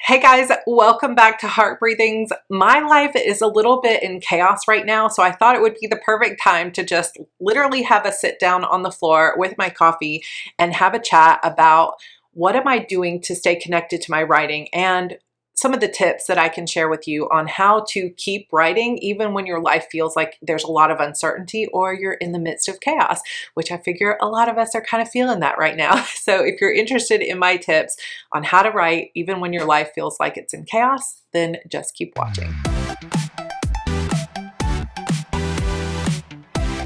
Hey guys, welcome back to Heart Breathings. My life is a little bit in chaos right now, so I thought it would be the perfect time to just literally have a sit down on the floor with my coffee and have a chat about what am I doing to stay connected to my writing and some of the tips that I can share with you on how to keep writing even when your life feels like there's a lot of uncertainty or you're in the midst of chaos, which I figure a lot of us are kind of feeling that right now. So if you're interested in my tips on how to write even when your life feels like it's in chaos, then just keep watching.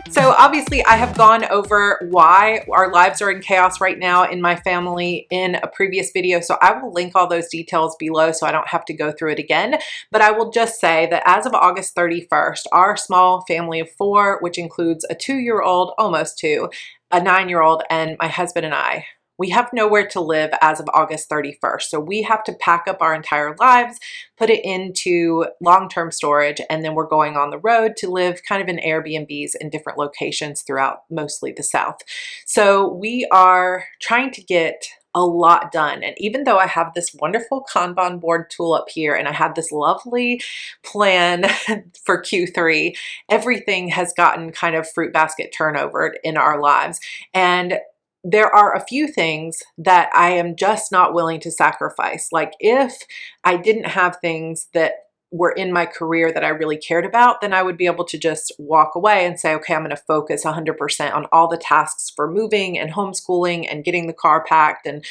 So obviously I have gone over why our lives are in chaos right now in my family in a previous video. So I will link all those details below so I don't have to go through it again. But I will just say that as of August 31st, our small family of 4, which includes a 2-year-old, almost 2, a 9-year-old, and my husband and I, we have nowhere to live as of August 31st. So we have to pack up our entire lives, put it into long-term storage, and then we're going on the road to live kind of in Airbnbs in different locations throughout mostly the South. So we are trying to get a lot done. And even though I have this wonderful Kanban board tool up here and I had this lovely plan for Q3, everything has gotten kind of fruit basket turnover in our lives. And there are a few things that I am just not willing to sacrifice. Like if I didn't have things that were in my career that I really cared about, then I would be able to just walk away and say, okay, I'm going to focus 100% on all the tasks for moving and homeschooling and getting the car packed and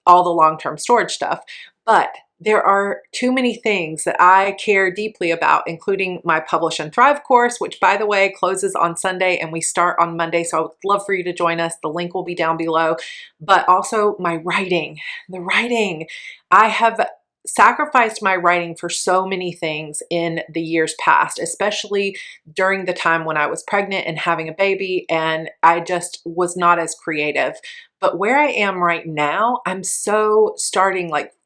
all the long-term storage stuff. But there are too many things that I care deeply about, including my Publish and Thrive course, which by the way closes on Sunday and we start on Monday. So I would love for you to join us. The link will be down below. But also my writing, the writing. I have sacrificed my writing for so many things in the years past, especially during the time when I was pregnant and having a baby, and I just was not as creative. But where I am right now, I'm so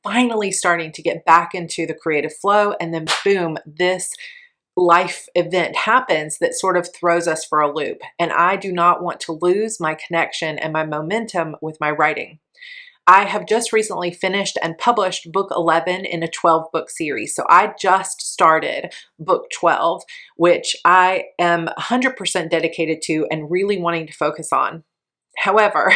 finally starting to get back into the creative flow, and then boom, this life event happens that sort of throws us for a loop. And I do not want to lose my connection and my momentum with my writing. I have just recently finished and published book 11 in a 12-book series. So I just started book 12, which I am 100% dedicated to and really wanting to focus on. However,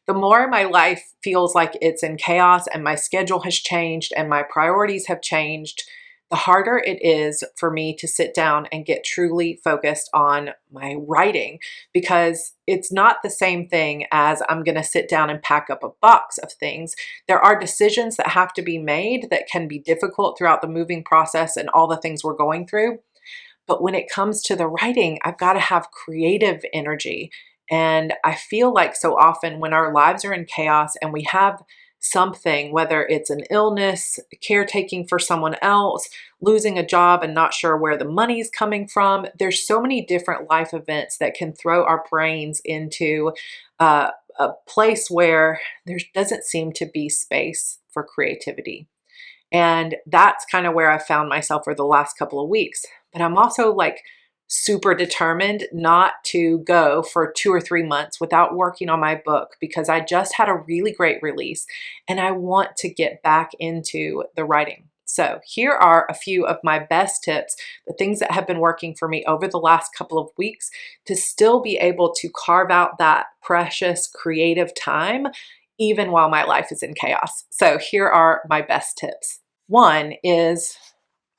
the more my life feels like it's in chaos and my schedule has changed and my priorities have changed, the harder it is for me to sit down and get truly focused on my writing, because it's not the same thing as I'm going to sit down and pack up a box of things. There are decisions that have to be made that can be difficult throughout the moving process and all the things we're going through. But when it comes to the writing, I've got to have creative energy. And I feel like so often when our lives are in chaos and we have something, whether it's an illness, caretaking for someone else, losing a job and not sure where the money's coming from, there's so many different life events that can throw our brains into a place where there doesn't seem to be space for creativity. And that's kind of where I found myself for the last couple of weeks. But I'm also like super determined not to go for 2 or 3 months without working on my book, because I just had a really great release and I want to get back into the writing. So here are a few of my best tips, the things that have been working for me over the last couple of weeks to still be able to carve out that precious creative time even while my life is in chaos. So here are my best tips. One is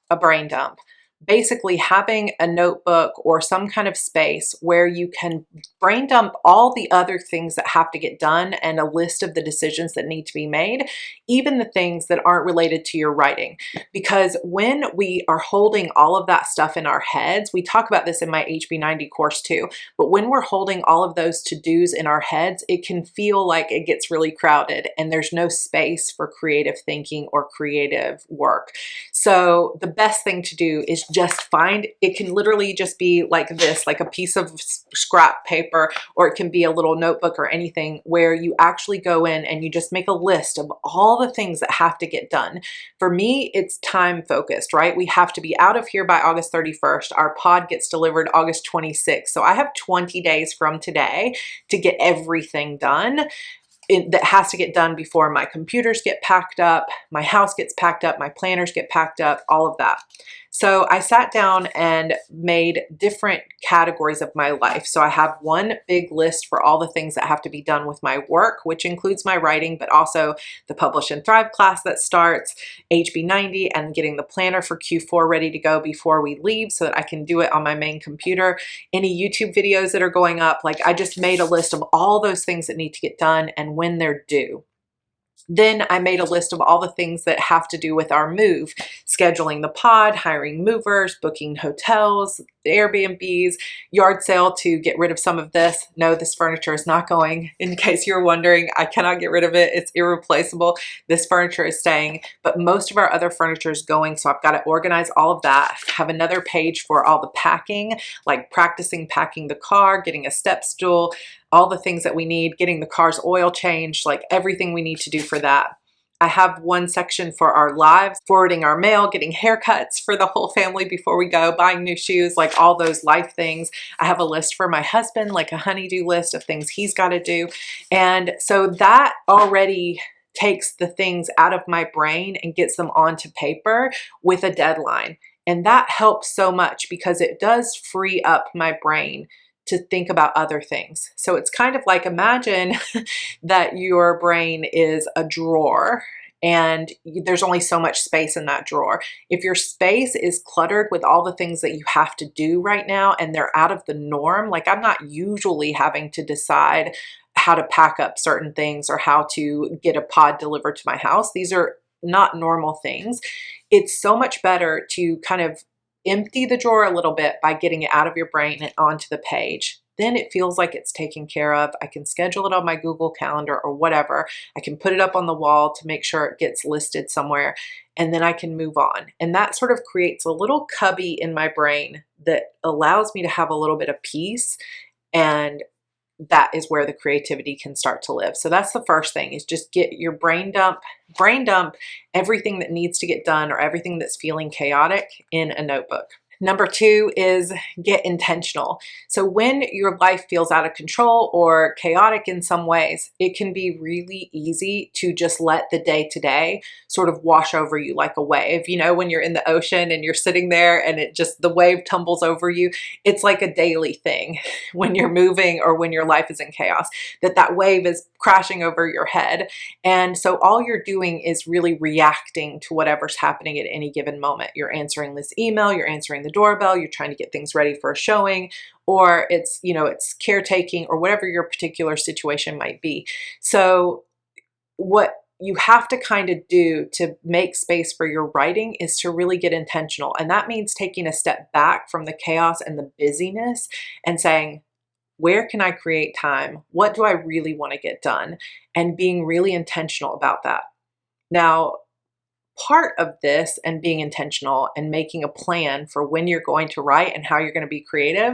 a brain dump. Basically having a notebook or some kind of space where you can brain dump all the other things that have to get done and a list of the decisions that need to be made, even the things that aren't related to your writing. Because when we are holding all of that stuff in our heads, we talk about this in my HB90 course too, but when we're holding all of those to-dos in our heads, it can feel like it gets really crowded and there's no space for creative thinking or creative work. So the best thing to do is just find, it can literally just be like this, like a piece of scrap paper, or it can be a little notebook or anything where you actually go in and you just make a list of all the things that have to get done. For me, it's time focused, right? We have to be out of here by August 31st. Our pod gets delivered August 26th. So I have 20 days from today to get everything done. that has to get done before my computers get packed up, my house gets packed up, my planners get packed up, all of that. So I sat down and made different categories of my life. So I have one big list for all the things that have to be done with my work, which includes my writing, but also the Publish and Thrive class that starts, HB90, and getting the planner for Q4 ready to go before we leave so that I can do it on my main computer. Any YouTube videos that are going up, like I just made a list of all those things that need to get done and when they're due. Then I made a list of all the things that have to do with our move, scheduling the pod, hiring movers, booking hotels, Airbnbs, yard sale to get rid of some of this. No, this furniture is not going. In case you're wondering, I cannot get rid of it. It's irreplaceable. This furniture is staying, but most of our other furniture is going. So I've got to organize all of that. Have another page for all the packing, like practicing packing the car, getting a step stool, all the things that we need, getting the car's oil changed, like everything we need to do for that. I have one section for our lives, forwarding our mail, getting haircuts for the whole family before we go, buying new shoes, like all those life things. I have a list for my husband, like a honey-do list of things he's got to do. And so that already takes the things out of my brain and gets them onto paper with a deadline. And that helps so much because it does free up my brain to think about other things. So it's kind of like, imagine that your brain is a drawer and there's only so much space in that drawer. If your space is cluttered with all the things that you have to do right now and they're out of the norm, like I'm not usually having to decide how to pack up certain things or how to get a pod delivered to my house. These are not normal things. It's so much better to kind of empty the drawer a little bit by getting it out of your brain and onto the page. Then it feels like it's taken care of. I can schedule it on my Google Calendar or whatever. I can put it up on the wall to make sure it gets listed somewhere, and then I can move on. And that sort of creates a little cubby in my brain that allows me to have a little bit of peace, and that is where the creativity can start to live. So that's the first thing, is just get your brain dump everything that needs to get done or everything that's feeling chaotic in a notebook. Number two is get intentional. So when your life feels out of control or chaotic in some ways, it can be really easy to just let the day-to-day sort of wash over you like a wave. You know, when you're in the ocean and you're sitting there and the wave tumbles over you, it's like a daily thing when you're moving or when your life is in chaos, that wave is crashing over your head. And so all you're doing is really reacting to whatever's happening at any given moment. You're answering this email, you're answering the doorbell, you're trying to get things ready for a showing, or it's caretaking or whatever your particular situation might be. So what you have to kind of do to make space for your writing is to really get intentional. And that means taking a step back from the chaos and the busyness and saying, where can I create time? What do I really want to get done? And being really intentional about that. Now, part of this and being intentional and making a plan for when you're going to write and how you're going to be creative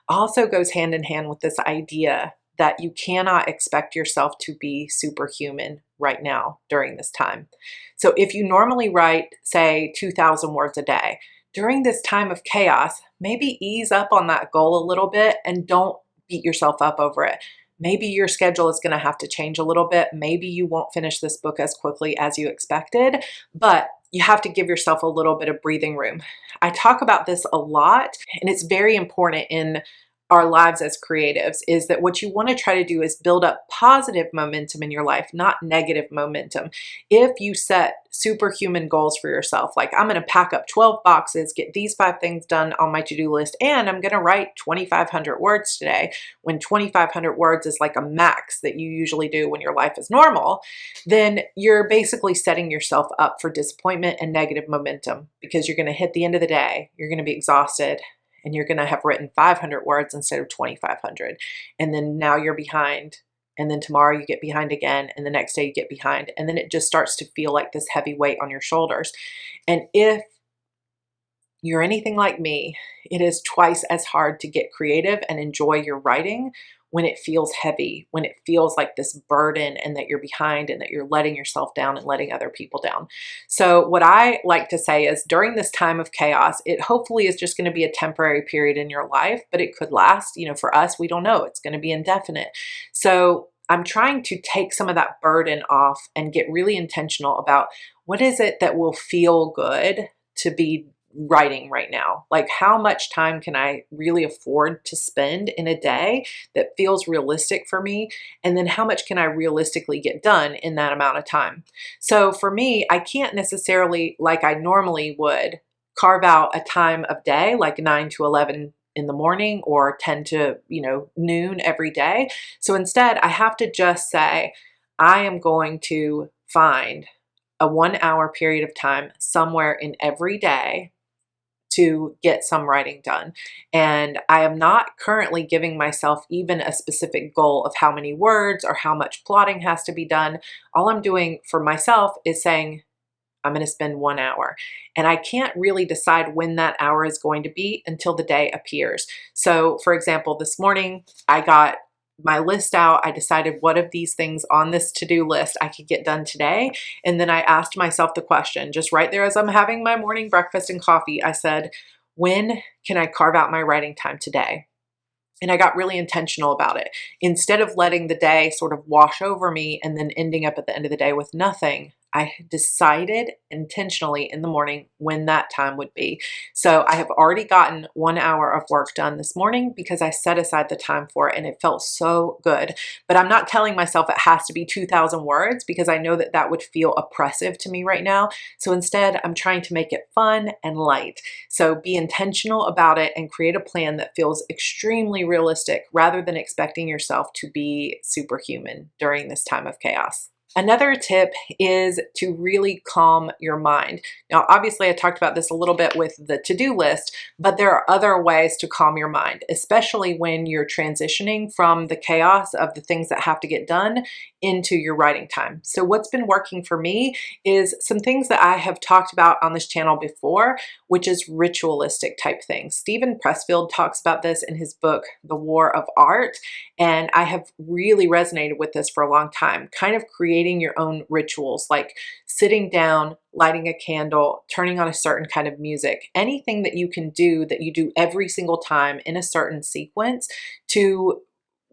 also goes hand in hand with this idea that you cannot expect yourself to be superhuman right now during this time. So if you normally write, say, 2,000 words a day, during this time of chaos, maybe ease up on that goal a little bit and don't beat yourself up over it. Maybe your schedule is going to have to change a little bit. Maybe you won't finish this book as quickly as you expected, but you have to give yourself a little bit of breathing room. I talk about this a lot, and it's very important in our lives as creatives, is that what you want to try to do is build up positive momentum in your life, not negative momentum. If you set superhuman goals for yourself, like I'm going to pack up 12 boxes, get these 5 things done on my to-do list, and I'm going to write 2,500 words today, when 2,500 words is like a max that you usually do when your life is normal, then you're basically setting yourself up for disappointment and negative momentum, because you're going to hit the end of the day, you're going to be exhausted, and you're going to have written 500 words instead of 2,500. And then now you're behind. And then tomorrow you get behind again. And the next day you get behind. And then it just starts to feel like this heavy weight on your shoulders. And if you're anything like me, it is twice as hard to get creative and enjoy your writing when it feels heavy, when it feels like this burden and that you're behind and that you're letting yourself down and letting other people down. So what I like to say is, during this time of chaos, it hopefully is just going to be a temporary period in your life, but it could last. For us, we don't know. It's going to be indefinite. So I'm trying to take some of that burden off and get really intentional about what is it that will feel good to be writing right now? Like, how much time can I really afford to spend in a day that feels realistic for me? And then how much can I realistically get done in that amount of time? So for me, I can't necessarily, like I normally would, carve out a time of day like 9 to 11 in the morning or 10 to, noon every day. So instead, I have to just say, I am going to find a 1 hour period of time somewhere in every day to get some writing done. And I am not currently giving myself even a specific goal of how many words or how much plotting has to be done. All I'm doing for myself is saying, I'm going to spend 1 hour. And I can't really decide when that hour is going to be until the day appears. So, for example, this morning I got my list out. I decided what of these things on this to-do list I could get done today. And then I asked myself the question, just right there as I'm having my morning breakfast and coffee, I said, when can I carve out my writing time today? And I got really intentional about it. Instead of letting the day sort of wash over me and then ending up at the end of the day with nothing, I decided intentionally in the morning when that time would be. So I have already gotten 1 hour of work done this morning because I set aside the time for it and it felt so good. But I'm not telling myself it has to be 2,000 words because I know that that would feel oppressive to me right now. So instead, I'm trying to make it fun and light. So be intentional about it and create a plan that feels extremely realistic rather than expecting yourself to be superhuman during this time of chaos. Another tip is to really calm your mind. Now, obviously, I talked about this a little bit with the to-do list, but there are other ways to calm your mind, especially when you're transitioning from the chaos of the things that have to get done into your writing time. So what's been working for me is some things that I have talked about on this channel before, which is ritualistic type things. Stephen Pressfield talks about this in his book, The War of Art, and I have really resonated with this for a long time, kind of creating your own rituals, like sitting down, lighting a candle, turning on a certain kind of music, anything that you can do that you do every single time in a certain sequence to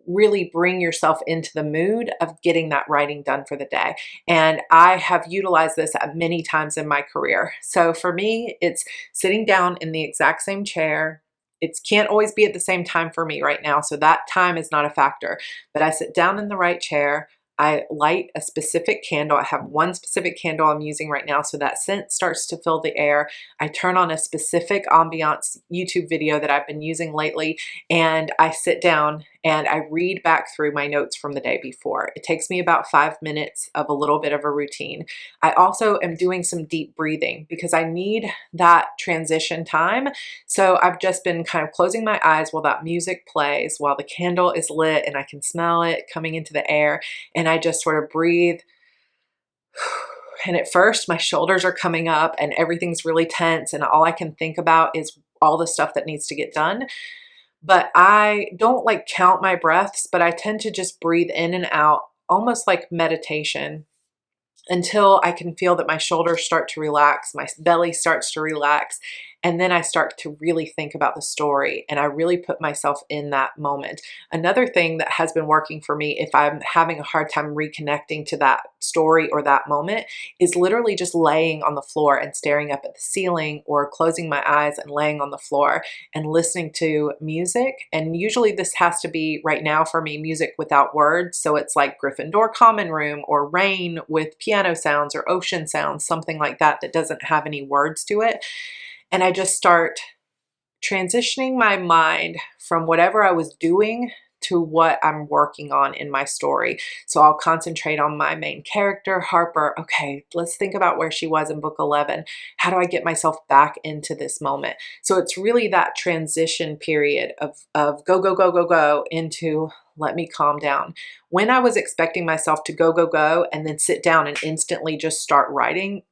really bring yourself into the mood of getting that writing done for the day. And I have utilized this at many times in my career. So for me, it's sitting down in the exact same chair. It can't always be at the same time for me right now, so that time is not a factor. But I sit down in the right chair. I light a specific candle. I have one specific candle I'm using right now, so that scent starts to fill the air. I turn on a specific ambiance YouTube video that I've been using lately, and I sit down and I read back through my notes from the day before. It takes me about 5 minutes of a little bit of a routine. I also am doing some deep breathing because I need that transition time. So I've just been kind of closing my eyes while that music plays, while the candle is lit and I can smell it coming into the air. And I just sort of breathe. And at first my shoulders are coming up and everything's really tense and all I can think about is all the stuff that needs to get done. But I don't like count my breaths, but I tend to just breathe in and out, almost like meditation, until I can feel that my shoulders start to relax, my belly starts to relax, and then I start to really think about the story and I really put myself in that moment. Another thing that has been working for me if I'm having a hard time reconnecting to that story or that moment is literally just laying on the floor and staring up at the ceiling or closing my eyes and laying on the floor and listening to music. And usually this has to be, right now for me, music without words. So it's like Gryffindor Common Room or rain with piano sounds or ocean sounds, something like that that doesn't have any words to it. And I just start transitioning my mind from whatever I was doing to what I'm working on in my story. So I'll concentrate on my main character, Harper. Okay, let's think about where she was in book 11. How do I get myself back into this moment? So it's really that transition period of go, go, go, go, go into let me calm down. When I was expecting myself to go, go, go, and then sit down and instantly just start writing,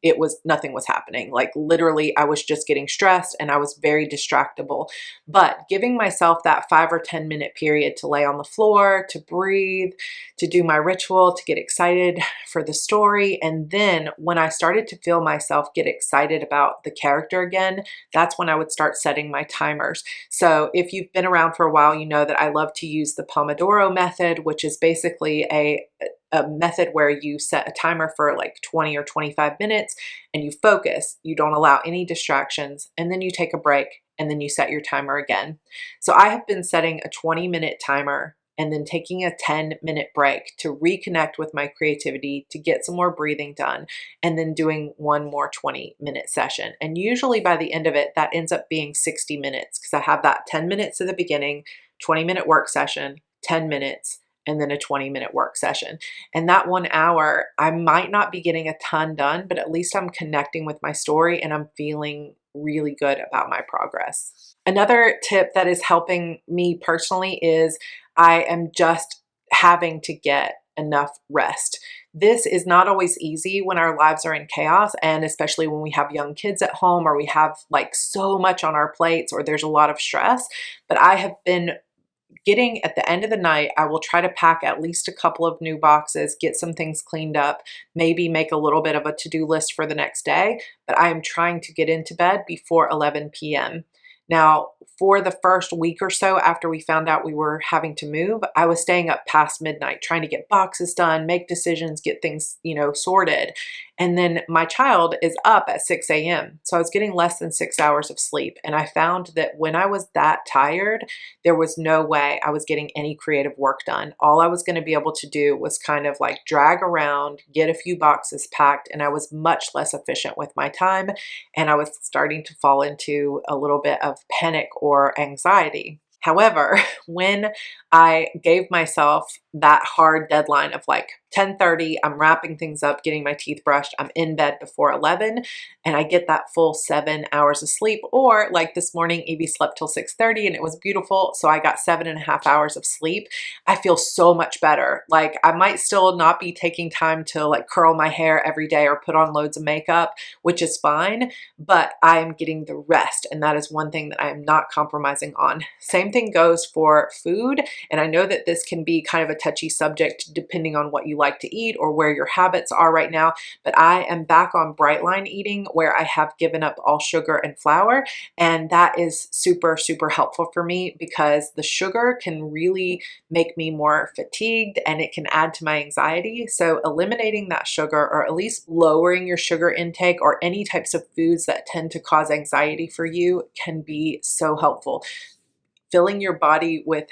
nothing was happening. Like literally I was just getting stressed and I was very distractible. But giving myself that 5 or 10 minute period to lay on the floor, to breathe, to do my ritual, to get excited for the story. And then when I started to feel myself get excited about the character again, that's when I would start setting my timers. So if you've been around for a while, you know that I love to use the Pomodoro method, which is basically basically a method where you set a timer for like 20 or 25 minutes and you focus, you don't allow any distractions, and then you take a break and then you set your timer again. So I have been setting a 20-minute timer and then taking a 10-minute break to reconnect with my creativity, to get some more breathing done, and then doing one more 20-minute session. And usually by the end of it, that ends up being 60 minutes because I have that 10 minutes at the beginning, 20-minute work session, 10 minutes, and then a 20-minute work session. And that 1 hour, I might not be getting a ton done, but at least I'm connecting with my story and I'm feeling really good about my progress. Another tip that is helping me personally is I am just having to get enough rest. This is not always easy when our lives are in chaos, and especially when we have young kids at home or we have like so much on our plates or there's a lot of stress. But I have been getting at the end of the night, I will try to pack at least a couple of new boxes, get some things cleaned up, maybe make a little bit of a to-do list for the next day, but I am trying to get into bed before 11 p.m. Now, for the first week or so after we found out we were having to move, I was staying up past midnight trying to get boxes done, make decisions, get things, sorted. And then my child is up at 6 a.m. So I was getting less than 6 hours of sleep. And I found that when I was that tired, there was no way I was getting any creative work done. All I was going to be able to do was kind of like drag around, get a few boxes packed, and I was much less efficient with my time. And I was starting to fall into a little bit of panic or anxiety. However, when I gave myself that hard deadline of like 10:30, I'm wrapping things up, getting my teeth brushed, I'm in bed before 11, and I get that full 7 hours of sleep. Or like this morning, Evie slept till 6:30 and it was beautiful, so I got 7.5 hours of sleep. I feel so much better. Like I might still not be taking time to like curl my hair every day or put on loads of makeup, which is fine, but I am getting the rest, and that is one thing that I am not compromising on. Same thing goes for food, and I know that this can be kind of a touchy subject depending on what you like to eat or where your habits are right now, but I am back on bright line eating where I have given up all sugar and flour, and that is super, super helpful for me because the sugar can really make me more fatigued and it can add to my anxiety. So eliminating that sugar, or at least lowering your sugar intake or any types of foods that tend to cause anxiety for you, can be so helpful. Filling your body with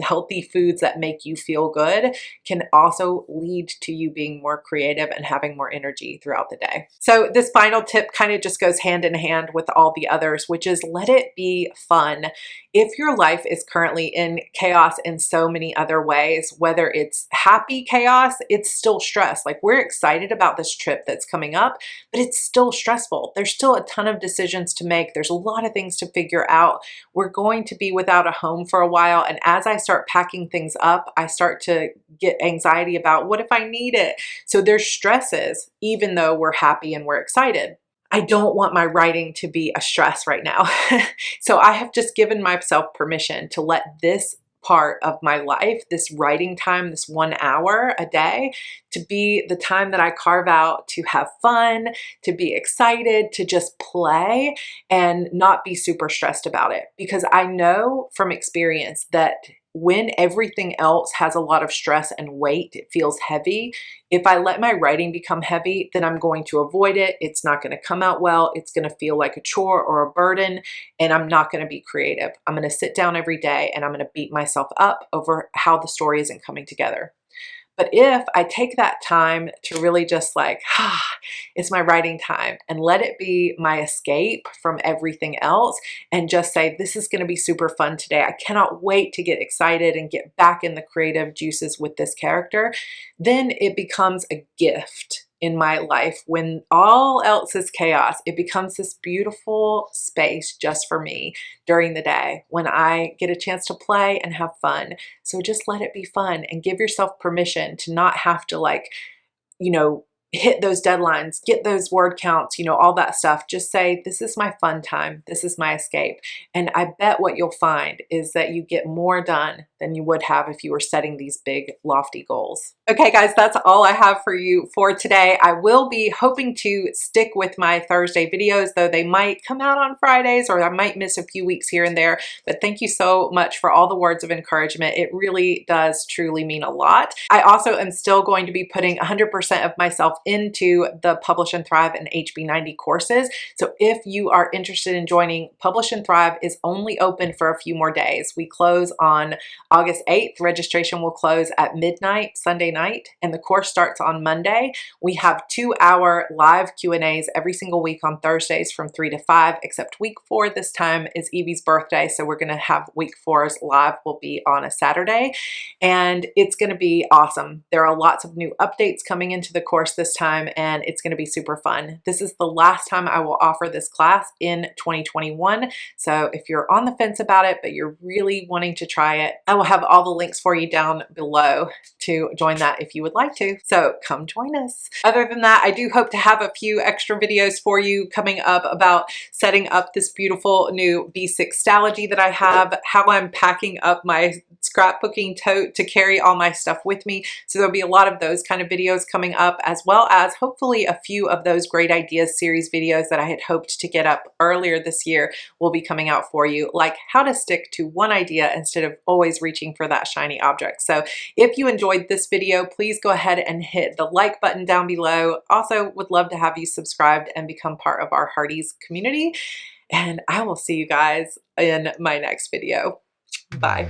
healthy foods that make you feel good can also lead to you being more creative and having more energy throughout the day. So this final tip kind of just goes hand in hand with all the others, which is let it be fun. If your life is currently in chaos in so many other ways, whether it's happy chaos, it's still stress. Like we're excited about this trip that's coming up, but it's still stressful. There's still a ton of decisions to make. There's a lot of things to figure out. We're going to be without a home for a while. And as I start packing things up, I start to get anxiety about what if I need it? So there's stresses, even though we're happy and we're excited. I don't want my writing to be a stress right now. So I have just given myself permission to let this part of my life, this writing time, this 1 hour a day, to be the time that I carve out to have fun, to be excited, to just play and not be super stressed about it. Because I know from experience that when everything else has a lot of stress and weight, it feels heavy. If I let my writing become heavy, then I'm going to avoid it. It's not going to come out well. It's going to feel like a chore or a burden, and I'm not going to be creative. I'm going to sit down every day and I'm going to beat myself up over how the story isn't coming together. But if I take that time to really just like, it's my writing time, and let it be my escape from everything else, and just say, this is going to be super fun today. I cannot wait to get excited and get back in the creative juices with this character, then it becomes a gift in my life. When all else is chaos, it becomes this beautiful space just for me during the day when I get a chance to play and have fun. So just let it be fun and give yourself permission to not have to hit those deadlines, get those word counts, you know, all that stuff. Just say, this is my fun time. This is my escape. And I bet what you'll find is that you get more done than you would have if you were setting these big, lofty goals. Okay, guys, that's all I have for you for today. I will be hoping to stick with my Thursday videos, though they might come out on Fridays or I might miss a few weeks here and there. But thank you so much for all the words of encouragement. It really does truly mean a lot. I also am still going to be putting 100% of myself into the Publish and Thrive and HB90 courses. So if you are interested in joining, Publish and Thrive is only open for a few more days. We close on August 8th. Registration will close at midnight Sunday night, and the course starts on Monday. We have 2-hour live Q&As every single week on Thursdays from 3 to 5, except week 4 this time is Evie's birthday. So we're going to have week 4's live will be on a Saturday, and it's going to be awesome. There are lots of new updates coming into the course this time, and it's going to be super fun. This is the last time I will offer this class in 2021. So if you're on the fence about it, but you're really wanting to try it, I will have all the links for you down below to join that if you would like to. So come join us. Other than that, I do hope to have a few extra videos for you coming up about setting up this beautiful new B6 Stalogy that I have, how I'm packing up my scrapbooking tote to carry all my stuff with me. So there'll be a lot of those kind of videos coming up, as well as hopefully a few of those Great Ideas series videos that I had hoped to get up earlier this year will be coming out for you, like how to stick to one idea instead of always reaching for that shiny object. So if you enjoyed this video, please go ahead and hit the like button down below. Also, would love to have you subscribed and become part of our Hearties community. And I will see you guys in my next video. Bye.